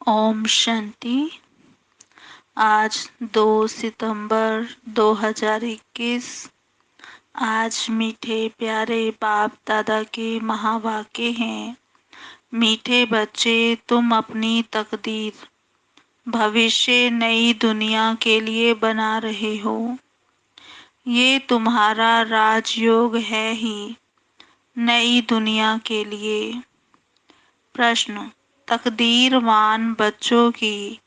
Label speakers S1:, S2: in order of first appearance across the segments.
S1: ओम शांति। आज 2 सितंबर 2021। आज मीठे प्यारे बाप दादा के महावाक्य हैं। मीठे बच्चे, तुम अपनी तकदीर भविष्य नई दुनिया के लिए बना रहे हो। ये तुम्हारा राजयोग है ही नई दुनिया के लिए। प्रश्न: तकदीरवान बच्चों की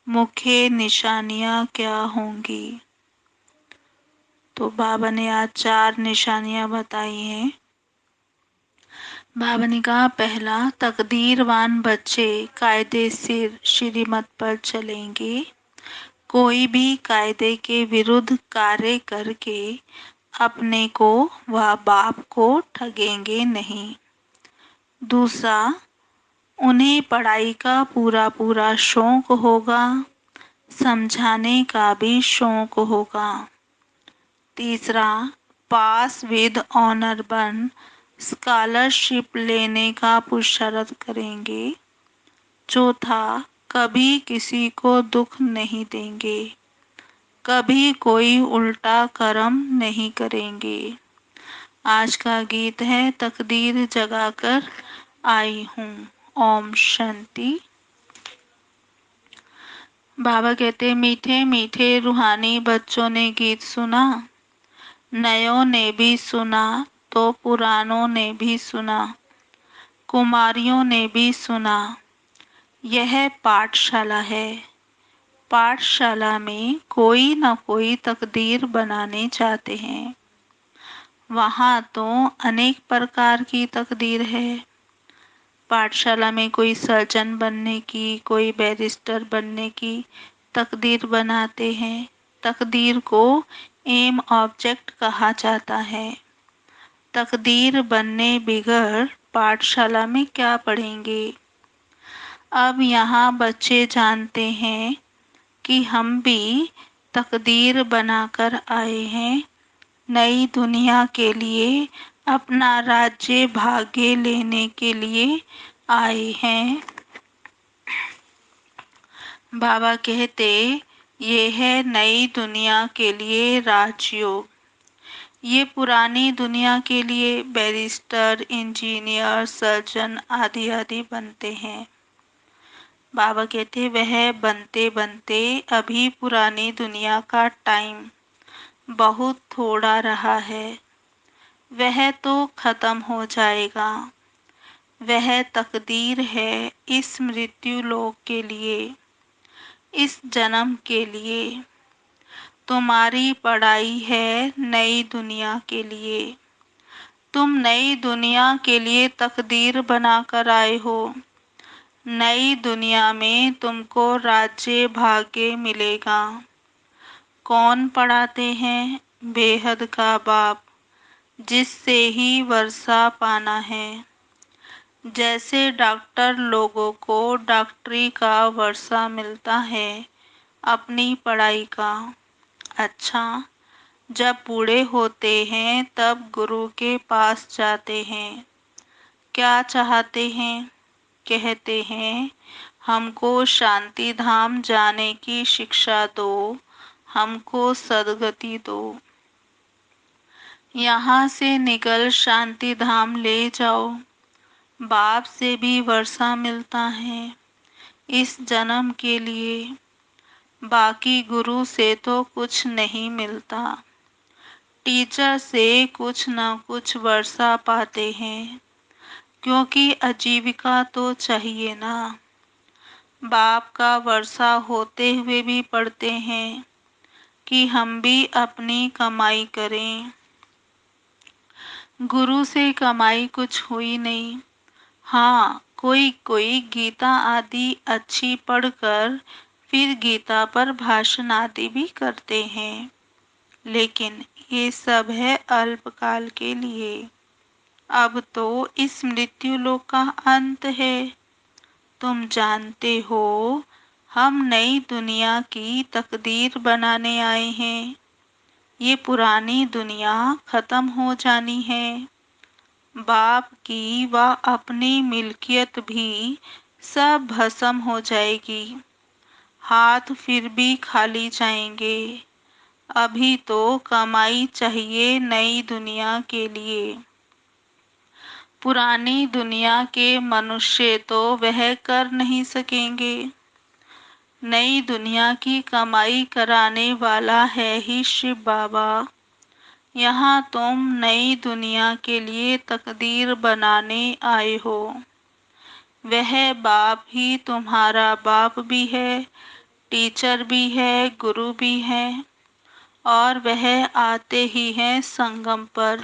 S1: मुख्य निशानियां क्या होंगी? तो बाबा ने आज 4 निशानियां बताई हैं। बाबा ने कहा, पहला, तकदीरवान बच्चे कायदेशीर श्रीमत पर चलेंगे। कोई भी कायदे के विरुद्ध कार्य करके अपने को व बाप को ठगेंगे नहीं। दूसरा, उन्हें पढ़ाई का पूरा पूरा शौक होगा, समझाने का भी शौक होगा। तीसरा, पास विद ऑनर बन स्कॉलरशिप लेने का पुरुषार्थ करेंगे। चौथा, कभी किसी को दुख नहीं देंगे, कभी कोई उल्टा कर्म नहीं करेंगे। आज का गीत है, तकदीर जगाकर आई हूँ। ओम शांति। बाबा कहते, मीठे मीठे रूहानी बच्चों ने गीत सुना, नयों ने भी सुना तो पुरानों ने भी सुना, कुमारियों ने भी सुना। यह पाठशाला है। पाठशाला में कोई न कोई तकदीर बनाने चाहते हैं। वहाँ तो अनेक प्रकार की तकदीर है। पाठशाला में कोई सर्जन बनने की, कोई बैरिस्टर बनने की तकदीर बनाते हैं। तकदीर को एम ऑब्जेक्ट कहा जाता है। तकदीर बनने बिगड़ पाठशाला में क्या पढ़ेंगे? अब यहाँ बच्चे जानते हैं कि हम भी तकदीर बनाकर आए हैं। नई दुनिया के लिए, अपना राज्य भाग्य लेने के लिए आए हैं। बाबा कहते, ये है नई दुनिया के लिए राजयोग। ये पुरानी दुनिया के लिए बैरिस्टर, इंजीनियर, सर्जन आदि आदि बनते हैं। बाबा कहते, वह बनते बनते अभी पुरानी दुनिया का टाइम बहुत थोड़ा रहा है। वह तो खत्म हो जाएगा। वह तकदीर है इस मृत्यु लोक के लिए, इस जन्म के लिए। तुम्हारी पढ़ाई है नई दुनिया के लिए। तुम नई दुनिया के लिए तकदीर बनाकर आए हो। नई दुनिया में तुमको राज्य भाग्य मिलेगा। कौन पढ़ाते हैं? बेहद का बाप, जिससे ही वर्षा पाना है। जैसे डॉक्टर लोगों को डॉक्टरी का वर्षा मिलता है अपनी पढ़ाई का। अच्छा, जब बूढ़े होते हैं तब गुरु के पास जाते हैं। क्या चाहते हैं? कहते हैं, हमको शांति धाम जाने की शिक्षा दो, हमको सद्गति दो। यहाँ से निकल शांति धाम ले जाओ। बाप से भी वर्षा मिलता है इस जन्म के लिए। बाकी गुरु से तो कुछ नहीं मिलता। टीचर से कुछ न कुछ वर्षा पाते हैं, क्योंकि आजीविका तो चाहिए ना। बाप का वर्षा होते हुए भी पढ़ते हैं कि हम भी अपनी कमाई करें। गुरु से कमाई कुछ हुई नहीं। हाँ, कोई कोई गीता आदि अच्छी पढ़कर फिर गीता पर भाषण आदि भी करते हैं, लेकिन ये सब है अल्पकाल के लिए। अब तो इस मृत्यु लोक का अंत है। तुम जानते हो, हम नई दुनिया की तकदीर बनाने आए हैं। ये पुरानी दुनिया खत्म हो जानी है। बाप की व अपनी मिल्कियत भी सब भस्म हो जाएगी, हाथ फिर भी खाली जाएंगे। अभी तो कमाई चाहिए नई दुनिया के लिए। पुरानी दुनिया के मनुष्य तो वह कर नहीं सकेंगे। नई दुनिया की कमाई कराने वाला है ही शिव बाबा। यहाँ तुम नई दुनिया के लिए तकदीर बनाने आए हो। वह बाप ही तुम्हारा बाप भी है, टीचर भी है, गुरु भी है, और वह आते ही हैं संगम पर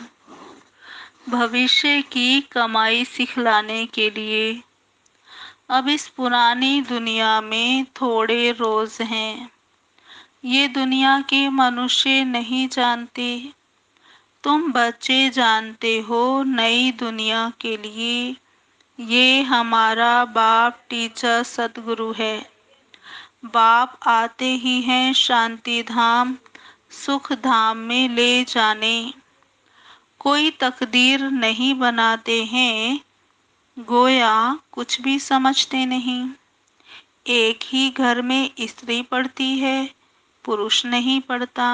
S1: भविष्य की कमाई सिखलाने के लिए। अब इस पुरानी दुनिया में थोड़े रोज हैं, ये दुनिया के मनुष्य नहीं जानते। तुम बच्चे जानते हो नई दुनिया के लिए ये हमारा बाप टीचर सतगुरु है। बाप आते ही हैं शांति धाम सुख धाम में ले जाने। कोई तकदीर नहीं बनाते हैं, गोया कुछ भी समझते नहीं। एक ही घर में स्त्री पढ़ती है, पुरुष नहीं पढ़ता।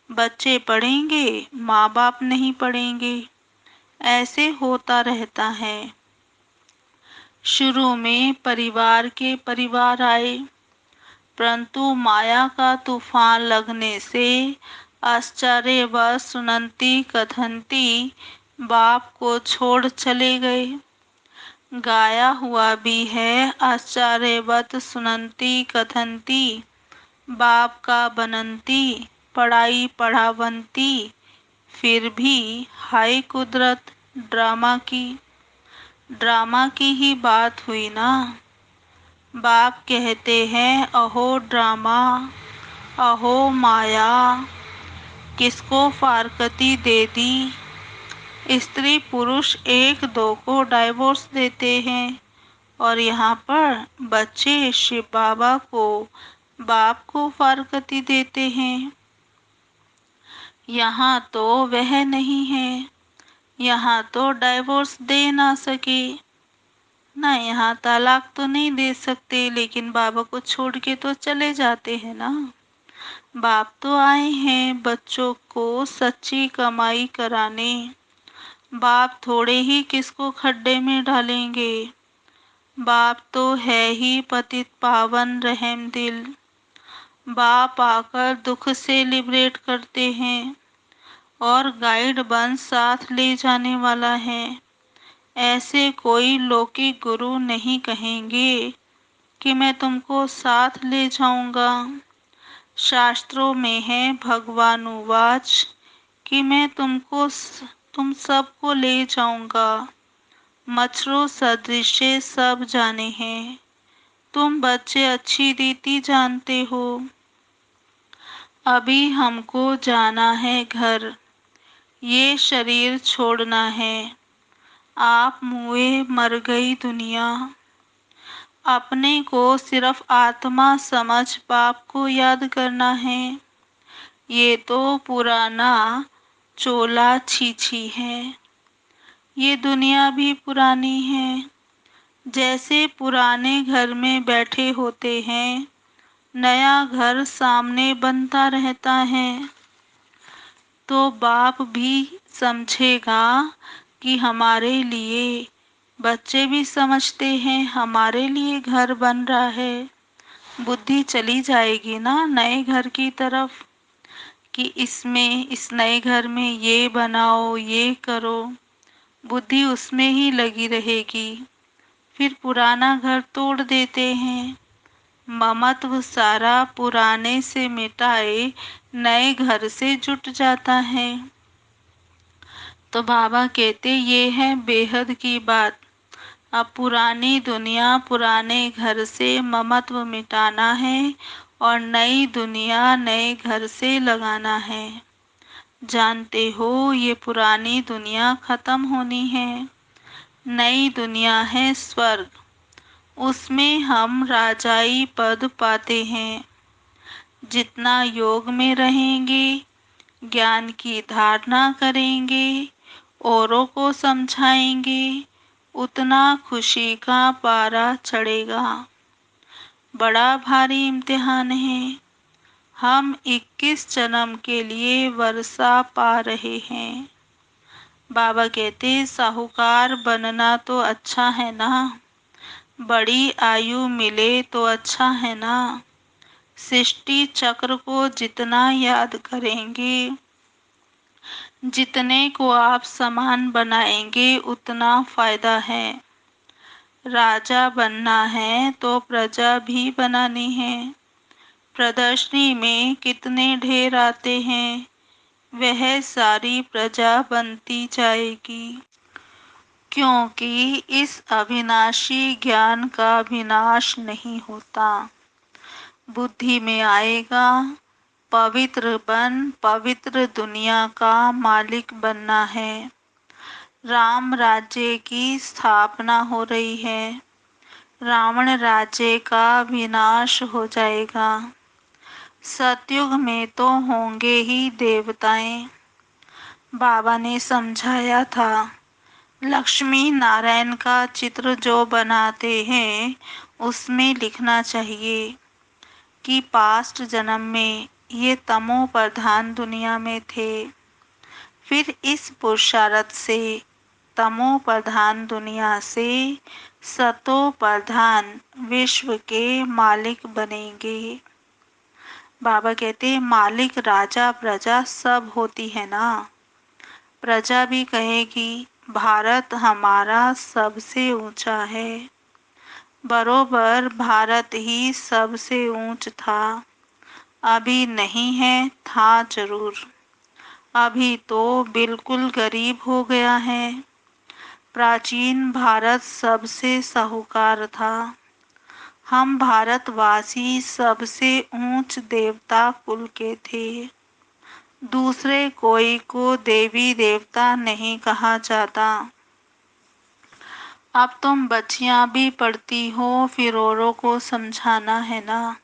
S1: बच्चे पढ़ेंगे, माँ बाप नहीं पढ़ेंगे। ऐसे होता रहता है। शुरू में परिवार के परिवार आए, परंतु माया का तूफान लगने से आश्चर्य व सुनंती कथंती बाप को छोड़ चले गए। गाया हुआ भी है, आश्चर्यवत सुनंती कथंती बाप का बनंती पढ़ाई पढ़ावंती। फिर भी हाय कुदरत, ड्रामा की ही बात हुई ना। बाप कहते हैं अहो ड्रामा, अहो माया, किसको फारकती दे दी। स्त्री पुरुष एक दो को डाइवोर्स देते हैं, और यहाँ पर बच्चे शिव बाबा को बाप को फारकती देते हैं। यहाँ तो वह नहीं है, यहाँ तो डाइवोर्स दे ना सके ना, यहाँ तलाक तो नहीं दे सकते, लेकिन बाबा को छोड़ के तो चले जाते हैं ना। बाप तो आए हैं बच्चों को सच्ची कमाई कराने। बाप थोड़े ही किसको खड्डे में डालेंगे। बाप तो है ही पतित पावन रहम दिल। बाप आकर दुख से लिबरेट करते हैं और गाइड बन साथ ले जाने वाला है। ऐसे कोई लौकिक गुरु नहीं कहेंगे कि मैं तुमको साथ ले जाऊंगा। शास्त्रों में है भगवानुवाच कि मैं तुम सबको ले जाऊंगा। मच्छरों सदृश सब जाने हैं, तुम बच्चे अच्छी रीति जानते हो। अभी हमको जाना है घर, ये शरीर छोड़ना है। आप मुए मर गई दुनिया। अपने को सिर्फ आत्मा समझ बाप को याद करना है। ये तो पुराना चोला छीछी है। ये दुनिया भी पुरानी है। जैसे पुराने घर में बैठे होते हैं, नया घर सामने बनता रहता है, तो बाप भी समझेगा कि हमारे लिए, बच्चे भी समझते हैं हमारे लिए घर बन रहा है। बुद्धि चली जाएगी ना नए घर की तरफ कि इसमें इस नए घर में ये बनाओ ये करो, बुद्धि उसमें ही लगी रहेगी। फिर पुराना घर तोड़ देते हैं। ममत्व सारा पुराने से मिटाए नए घर से जुट जाता है। तो बाबा कहते ये है बेहद की बात। अब पुरानी दुनिया पुराने घर से ममत्व मिटाना है और नई दुनिया नए घर से लगाना है। जानते हो ये पुरानी दुनिया खत्म होनी है। नई दुनिया है स्वर्ग, उसमें हम राजाई पद पाते हैं। जितना योग में रहेंगे, ज्ञान की धारणा करेंगे, औरों को समझाएंगे, उतना खुशी का पारा चढ़ेगा। बड़ा भारी इम्तिहान है। हम 21 जन्म के लिए वर्षा पा रहे हैं। बाबा कहते साहूकार बनना तो अच्छा है ना, बड़ी आयु मिले तो अच्छा है ना। सृष्टि चक्र को जितना याद करेंगे, जितने को आप समान बनाएंगे उतना फायदा है। राजा बनना है तो प्रजा भी बनानी है। प्रदर्शनी में कितने ढेर आते हैं, वह सारी प्रजा बनती जाएगी। क्योंकि इस अविनाशी ज्ञान का विनाश नहीं होता। बुद्धि में आएगा, पवित्र बन पवित्र दुनिया का मालिक बनना है। राम राज्य की स्थापना हो रही है। रावण राज्य का विनाश हो जाएगा। सतयुग में तो होंगे ही देवताएं। बाबा ने समझाया था, लक्ष्मी नारायण का चित्र जो बनाते हैं उसमें लिखना चाहिए कि पास्ट जन्म में ये तमो प्रधान दुनिया में थे, फिर इस पुरुषार्थ से तमो प्रधान दुनिया से सतो प्रधान विश्व के मालिक बनेंगे। बाबा कहते मालिक राजा प्रजा सब होती है ना। प्रजा भी कहेगी भारत हमारा सबसे ऊंचा है। बरोबर भारत ही सबसे ऊंच था। अभी नहीं है, था जरूर। अभी तो बिल्कुल गरीब हो गया है। प्राचीन भारत सबसे साहूकार था। हम भारतवासी सबसे ऊंच देवता कुल के थे। दूसरे कोई को देवी देवता नहीं कहा जाता। अब तुम बच्चियां भी पढ़ती हो, फिर औरों को समझाना है ना।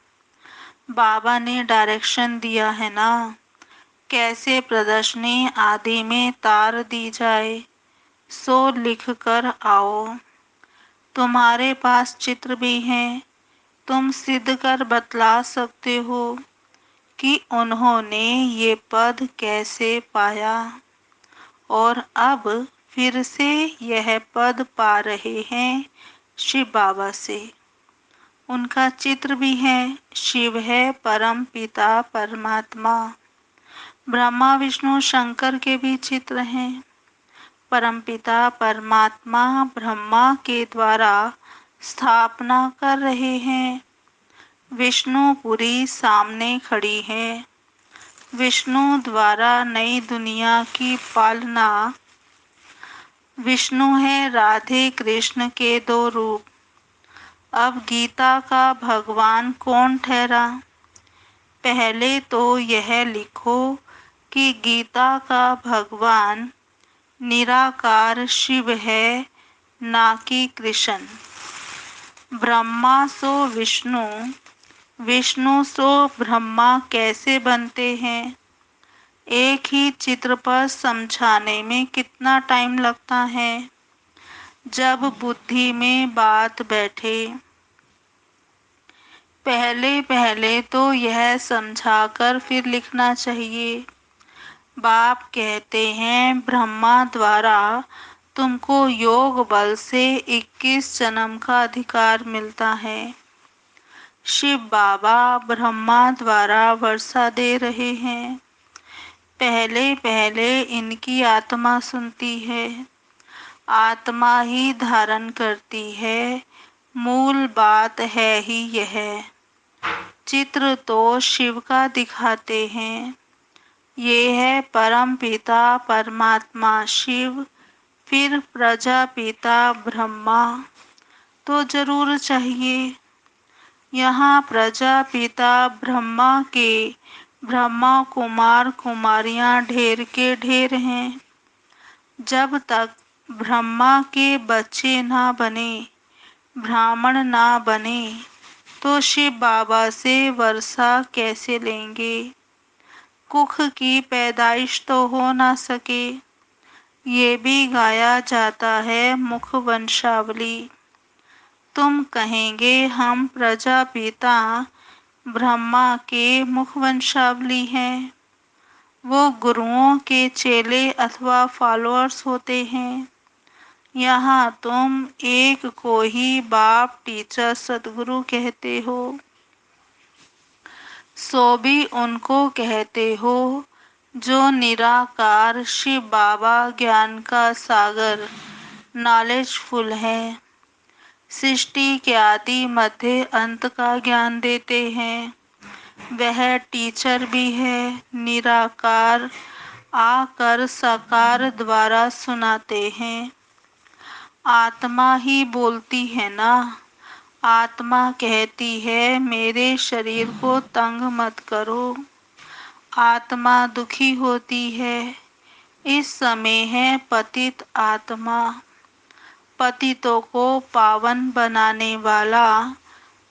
S1: बाबा ने डायरेक्शन दिया है ना, कैसे प्रदर्शनी आदि में तार दी जाए, सो लिख कर आओ। तुम्हारे पास चित्र भी हैं, तुम सिद्ध कर बतला सकते हो कि उन्होंने ये पद कैसे पाया और अब फिर से यह पद पा रहे हैं शिव बाबा से। उनका चित्र भी है। शिव है परम पिता परमात्मा। ब्रह्मा विष्णु शंकर के भी चित्र हैं। परमपिता परमात्मा ब्रह्मा के द्वारा स्थापना कर रहे हैं। विष्णुपुरी सामने खड़ी है। विष्णु द्वारा नई दुनिया की पालना। विष्णु है राधे कृष्ण के दो रूप। अब गीता का भगवान कौन ठहरा? पहले तो यह लिखो कि गीता का भगवान निराकार शिव है, ना कि कृष्ण। ब्रह्मा सो विष्णु, विष्णु सो ब्रह्मा कैसे बनते हैं? एक ही चित्र पर समझाने में कितना टाइम लगता है। जब बुद्धि में बात बैठे, पहले पहले तो यह समझाकर फिर लिखना चाहिए। बाप कहते हैं ब्रह्मा द्वारा तुमको योग बल से 21 जन्म का अधिकार मिलता है। शिव बाबा ब्रह्मा द्वारा वर्षा दे रहे हैं। पहले पहले इनकी आत्मा सुनती है। आत्मा ही धारण करती है। मूल बात है ही यह। चित्र तो शिव का दिखाते हैं। ये है परम पिता परमात्मा शिव, फिर प्रजापिता ब्रह्मा तो जरूर चाहिए। यहाँ प्रजापिता ब्रह्मा के ब्रह्मा कुमार कुमारियाँ ढेर के ढेर हैं। जब तक ब्रह्मा के बच्चे ना बने, ब्राह्मण ना बने, तो शिव बाबा से वर्षा कैसे लेंगे? कुख की पैदाइश तो हो ना सके। ये भी गाया जाता है मुख वंशावली। तुम कहेंगे हम प्रजापिता ब्रह्मा के मुख वंशावली हैं। वो गुरुओं के चेले अथवा फॉलोअर्स होते हैं। यहाँ तुम एक को ही बाप टीचर सदगुरु कहते हो, सो भी उनको कहते हो जो निराकार शिव बाबा ज्ञान का सागर नॉलेजफुल है। सृष्टि के आदि मध्य अंत का ज्ञान देते हैं। वह टीचर भी है। निराकार आकर साकार द्वारा सुनाते हैं। आत्मा ही बोलती है ना। आत्मा कहती है मेरे शरीर को तंग मत करो। आत्मा दुखी होती है। इस समय है पतित आत्मा। पतितों को पावन बनाने वाला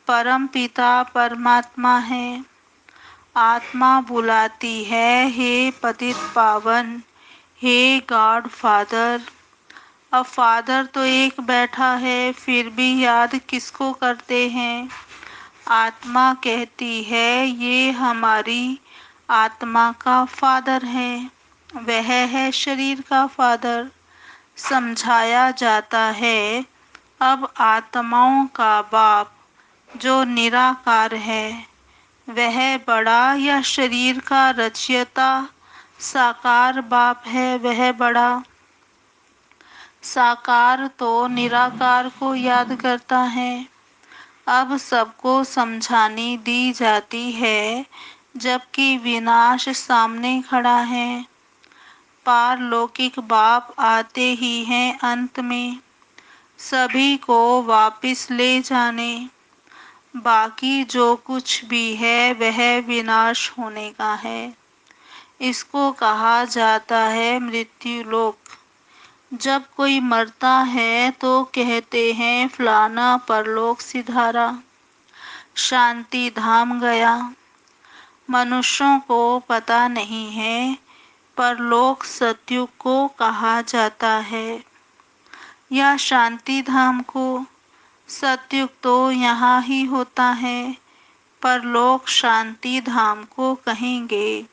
S1: परम पिता परमात्मा है। आत्मा बुलाती है हे पतित पावन, हे गॉड फादर। अब फादर तो एक बैठा है, फिर भी याद किसको करते हैं। आत्मा कहती है ये हमारी आत्मा का फादर है। वह है शरीर का फादर। समझाया जाता है अब आत्माओं का बाप जो निराकार है, वह बड़ा या शरीर का रचयिता साकार बाप है वह बड़ा। साकार तो निराकार को याद करता है। अब सबको समझानी दी जाती है, जबकि विनाश सामने खड़ा है। पारलौकिक बाप आते ही हैं अंत में, सभी को वापिस ले जाने। बाकी जो कुछ भी है वह विनाश होने का है। इसको कहा जाता है मृत्यु लोक। जब कोई मरता है तो कहते हैं फलाना परलोक सिधारा, शांति धाम गया। मनुष्यों को पता नहीं है परलोक सतयुग को कहा जाता है या शांति धाम को। सतयुग तो यहाँ ही होता है, परलोक शांति धाम को कहेंगे।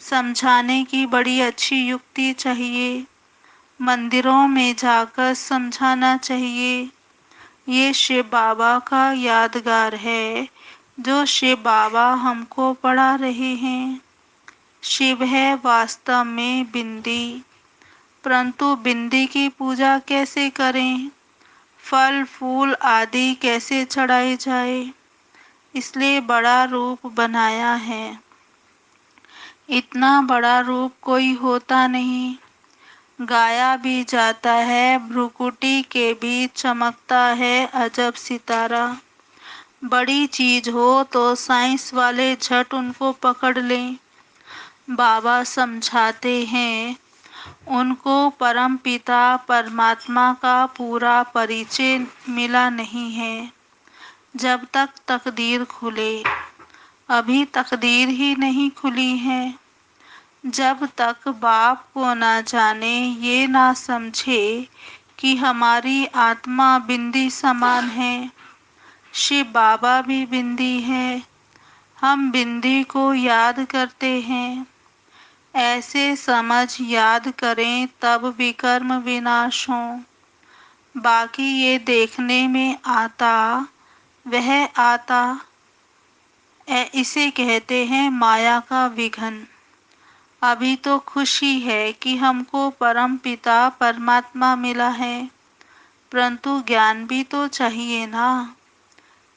S1: समझाने की बड़ी अच्छी युक्ति चाहिए। मंदिरों में जाकर समझाना चाहिए। ये शिव बाबा का यादगार है जो शिव बाबा हमको पढ़ा रहे हैं। शिव है वास्तव में बिंदी, परंतु बिंदी की पूजा कैसे करें, फल फूल आदि कैसे चढ़ाए जाए, इसलिए बड़ा रूप बनाया है। इतना बड़ा रूप कोई होता नहीं। गाया भी जाता है भ्रुकुटी के बीच चमकता है अजब सितारा। बड़ी चीज हो तो साइंस वाले झट उनको पकड़ लें। बाबा समझाते हैं उनको परम पिता परमात्मा का पूरा परिचय मिला नहीं है जब तक तकदीर खुले। अभी तकदीर ही नहीं खुली है। जब तक बाप को ना जाने, ये ना समझे कि हमारी आत्मा बिंदी समान है। शिव बाबा भी बिंदी है। हम बिंदी को याद करते हैं। ऐसे समझ याद करें तब विकर्म विनाश हो। बाकी ये देखने में आता वह आता, इसे कहते हैं माया का विघन। अभी तो खुशी है कि हमको परम पिता परमात्मा मिला है, परंतु ज्ञान भी तो चाहिए ना।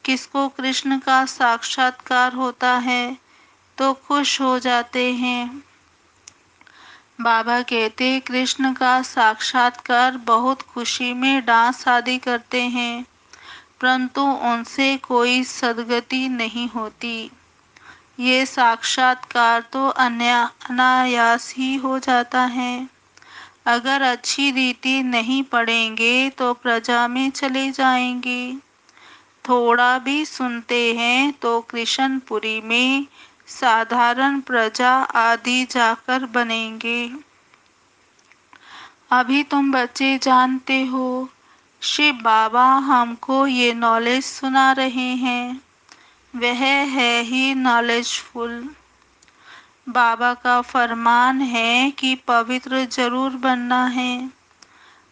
S1: किसको कृष्ण का साक्षात्कार होता है तो खुश हो जाते हैं। बाबा कहते कृष्ण का साक्षात्कार बहुत खुशी में डांस आदि करते हैं, परंतु उनसे कोई सद्गति नहीं होती। ये साक्षात्कार तो अनायास ही हो जाता है। अगर अच्छी रीति नहीं पढ़ेंगे तो प्रजा में चले जाएंगे। थोड़ा भी सुनते हैं तो कृष्णपुरी में साधारण प्रजा आदि जाकर बनेंगे। अभी तुम बच्चे जानते हो, शिव बाबा हमको ये नॉलेज सुना रहे हैं। वह है ही नॉलेजफुल। बाबा का फरमान है कि पवित्र जरूर बनना है,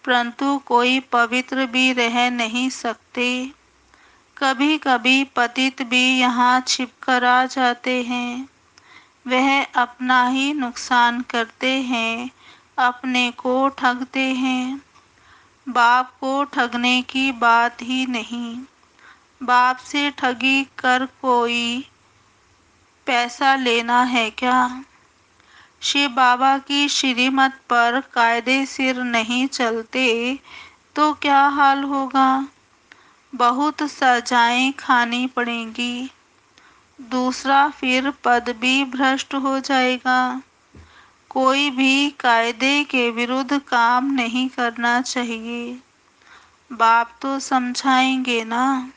S1: परंतु कोई पवित्र भी रह नहीं सकते। कभी कभी पतित भी यहाँ छिपकर आ जाते हैं। वह अपना ही नुकसान करते हैं, अपने को ठगते हैं। बाप को ठगने की बात ही नहीं। बाप से ठगी कर कोई पैसा लेना है क्या? शिव बाबा की श्रीमत पर कायदे सिर नहीं चलते तो क्या हाल होगा? बहुत सजाएं खानी पड़ेंगी। दूसरा, फिर पद भी भ्रष्ट हो जाएगा। कोई भी कायदे के विरुद्ध काम नहीं करना चाहिए। बाप तो समझाएंगे ना,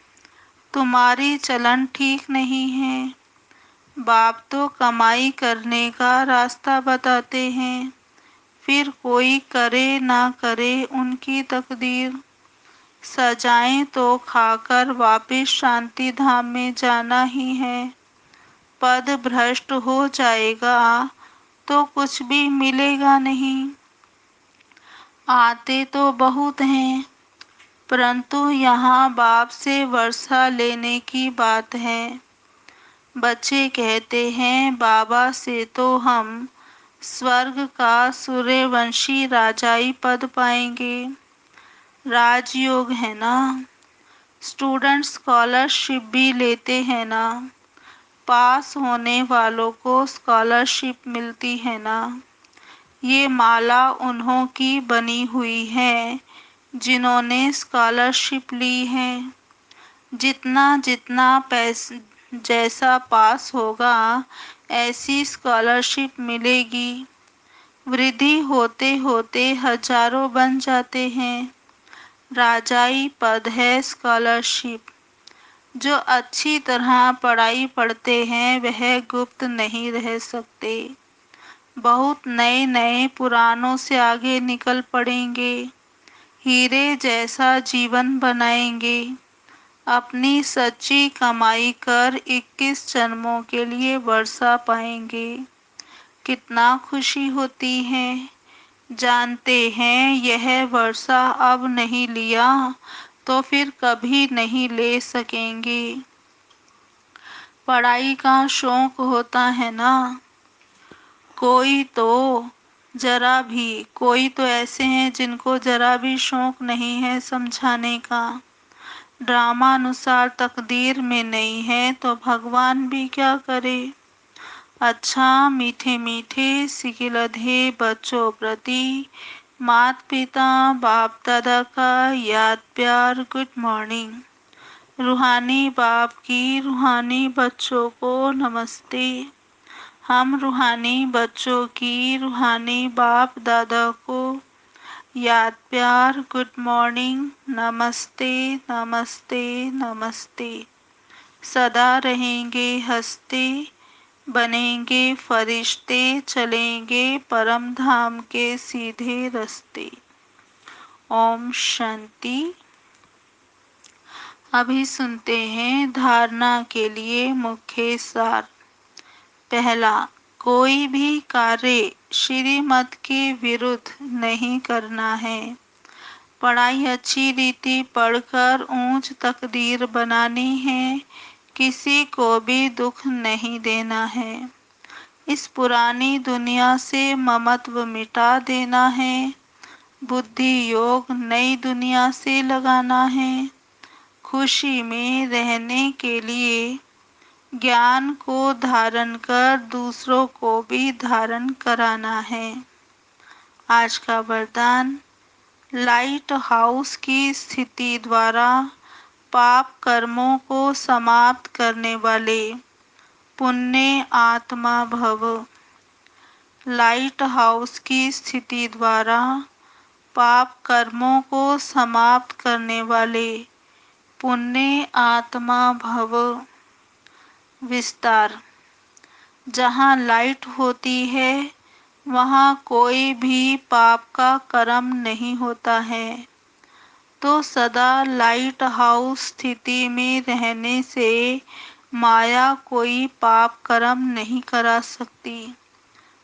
S1: तुम्हारी चलन ठीक नहीं है। बाप तो कमाई करने का रास्ता बताते हैं, फिर कोई करे ना करे उनकी तकदीर। सजाएं तो खाकर वापिस शांति धाम में जाना ही है। पद भ्रष्ट हो जाएगा तो कुछ भी मिलेगा नहीं। आते तो बहुत हैं, परंतु यहाँ बाप से वर्षा लेने की बात है। बच्चे कहते हैं बाबा से तो हम स्वर्ग का सूर्यवंशी राजाई पद पाएंगे। राजयोग है ना। स्टूडेंट स्कॉलरशिप भी लेते हैं ना। पास होने वालों को स्कॉलरशिप मिलती है ना। ये माला उन्हों की बनी हुई है जिन्होंने स्कॉलरशिप ली है। जितना जितना जैसा पास होगा ऐसी स्कॉलरशिप मिलेगी। वृद्धि होते होते हजारों बन जाते हैं। राजाई पद है स्कॉलरशिप। जो अच्छी तरह पढ़ाई पढ़ते हैं वह गुप्त नहीं रह सकते। बहुत नए नए पुरानों से आगे निकल पड़ेंगे। हीरे जैसा जीवन बनाएंगे। अपनी सच्ची कमाई कर 21 जन्मों के लिए वर्षा पाएंगे। कितना खुशी होती है। जानते हैं यह वर्षा अब नहीं लिया तो फिर कभी नहीं ले सकेंगे। पढ़ाई का शौक होता है ना। कोई तो ऐसे हैं जिनको जरा भी शौक नहीं है समझाने का। ड्रामा अनुसार तकदीर में नहीं है तो भगवान भी क्या करे। अच्छा, मीठे मीठे सिकिलधे बच्चों प्रति माता पिता बाप दादा का याद प्यार गुड मॉर्निंग। रूहानी बाप की रूहानी बच्चों को नमस्ते। हम रूहानी बच्चों की रूहानी बाप दादा को याद प्यार गुड मॉर्निंग, नमस्ते नमस्ते नमस्ते। सदा रहेंगे हंसते, बनेंगे फरिश्ते, चलेंगे परम धाम के सीधे रास्ते। ओम शांति। अभी सुनते हैं धारणा के लिए मुख्य सार। पहला, कोई भी कार्य श्रीमत के विरुद्ध नहीं करना है। पढ़ाई अच्छी रीति पढ़कर ऊंच तकदीर बनानी है। किसी को भी दुख नहीं देना है। इस पुरानी दुनिया से ममत्व मिटा देना है। बुद्धि योग नई दुनिया से लगाना है। खुशी में रहने के लिए ज्ञान को धारण कर दूसरों को भी धारण कराना है। आज का वरदान, लाइट हाउस की स्थिति द्वारा पाप कर्मों को समाप्त करने वाले पुण्य आत्मा भव। लाइट हाउस की स्थिति द्वारा पाप कर्मों को समाप्त करने वाले पुण्य आत्मा भव। विस्तार, जहाँ लाइट होती है वहाँ कोई भी पाप का कर्म नहीं होता है। तो सदा लाइट हाउस स्थिति में रहने से माया कोई पाप कर्म नहीं करा सकती।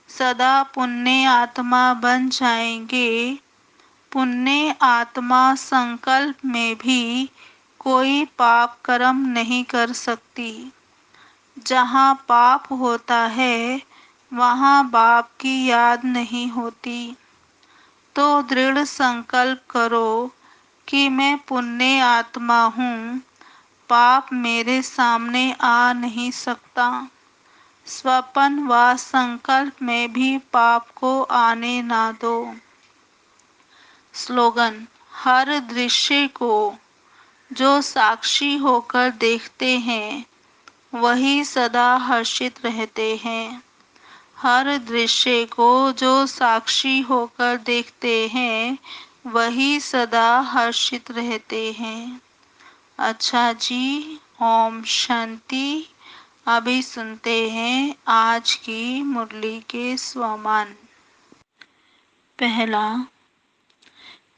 S1: सदा पुण्य आत्मा बन जाएंगे। पुण्य आत्मा संकल्प में भी कोई पाप कर्म नहीं कर सकती। जहाँ पाप होता है वहाँ बाप की याद नहीं होती। तो दृढ़ संकल्प करो कि मैं पुण्य आत्मा हूँ, पाप मेरे सामने आ नहीं सकता। स्वप्न व संकल्प में भी पाप को आने ना दो। स्लोगन: हर दृश्य को जो साक्षी होकर देखते हैं वही सदा हर्षित रहते हैं। हर दृश्य को जो साक्षी होकर देखते हैं वही सदा हर्षित रहते हैं। अच्छा जी, ओम शांति। अभी सुनते हैं आज की मुरली के स्वमान। पहला,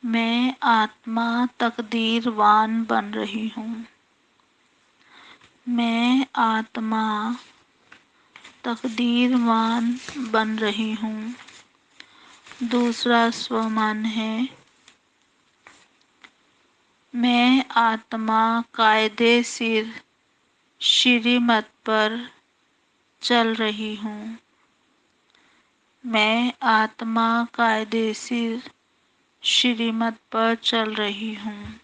S1: मैं आत्मा तकदीरवान बन रही हूँ। मैं आत्मा तकदीरवान बन रही हूँ। दूसरा स्वमान है, मैं आत्मा कायदे सिर श्रीमत पर चल रही हूँ। मैं आत्मा कायदे सिर श्रीमत पर चल रही हूँ।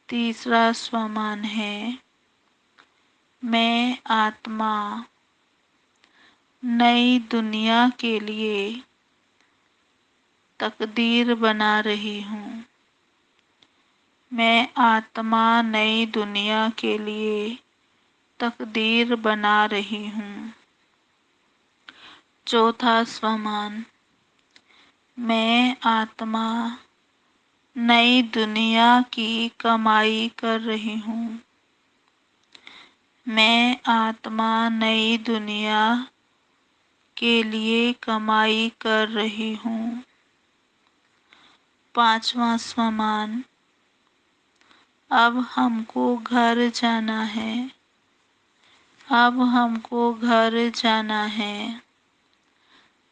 S1: तीसरा स्वमान है, मैं आत्मा नई दुनिया के लिए तकदीर बना रही हूँ। मैं आत्मा नई दुनिया के लिए तकदीर बना रही हूँ। चौथा स्वमान, मैं आत्मा नई दुनिया की कमाई कर रही हूँ। मैं आत्मा नई दुनिया के लिए कमाई कर रही हूँ। पांचवा स्वमान, अब हमको घर जाना है। अब हमको घर जाना है।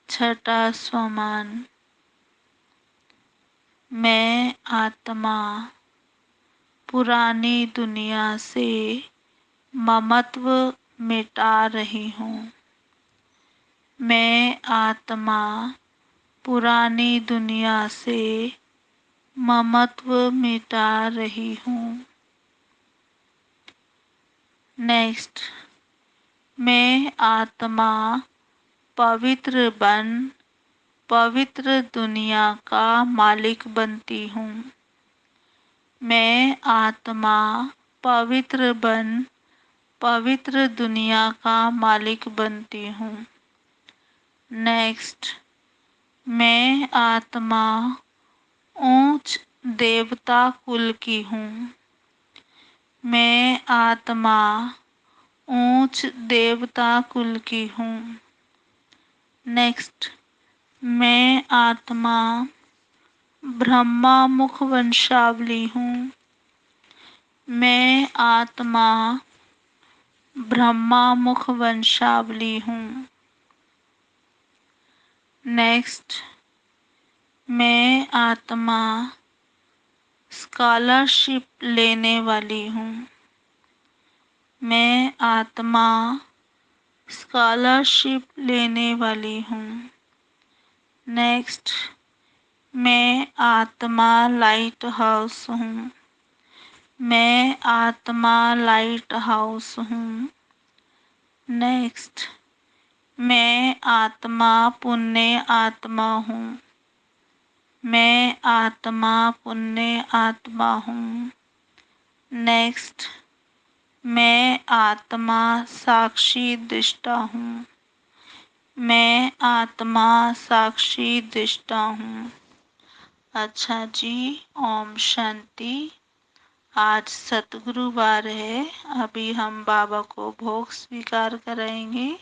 S1: छठा स्वमान, मैं आत्मा पुरानी दुनिया से ममत्व मिटा रही हूँ। मैं आत्मा पुरानी दुनिया से ममत्व मिटा रही हूँ। नेक्स्ट, मैं आत्मा पवित्र बन पवित्र दुनिया का मालिक बनती हूँ। मैं आत्मा पवित्र बन पवित्र दुनिया का मालिक बनती हूँ। नेक्स्ट, मैं आत्मा ऊंच देवता कुल की हूँ। मैं आत्मा ऊंच देवता कुल की हूँ। नेक्स्ट, मैं आत्मा ब्रह्मा मुख वंशावली हूँ। मैं आत्मा ब्रह्मा मुख वंशावली हूँ। नेक्स्ट, मैं आत्मा स्कॉलरशिप लेने वाली हूँ। मैं आत्मा स्कॉलरशिप लेने वाली हूँ। नेक्स्ट, मैं आत्मा लाइट हाउस हूँ। मैं आत्मा लाइट हाउस हूँ। नेक्स्ट, मैं आत्मा पुण्य आत्मा हूँ। मैं आत्मा पुण्य आत्मा हूँ। नेक्स्ट, मैं आत्मा साक्षी दृष्टा हूँ। मैं आत्मा साक्षी दृष्टा हूँ। अच्छा जी, ओम शांति। आज सतगुरुवार है। अभी हम बाबा को भोग स्वीकार कराएंगे।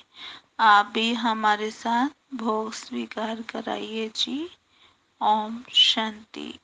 S1: आप भी हमारे साथ भोग स्वीकार कराइए जी। ओम शांति।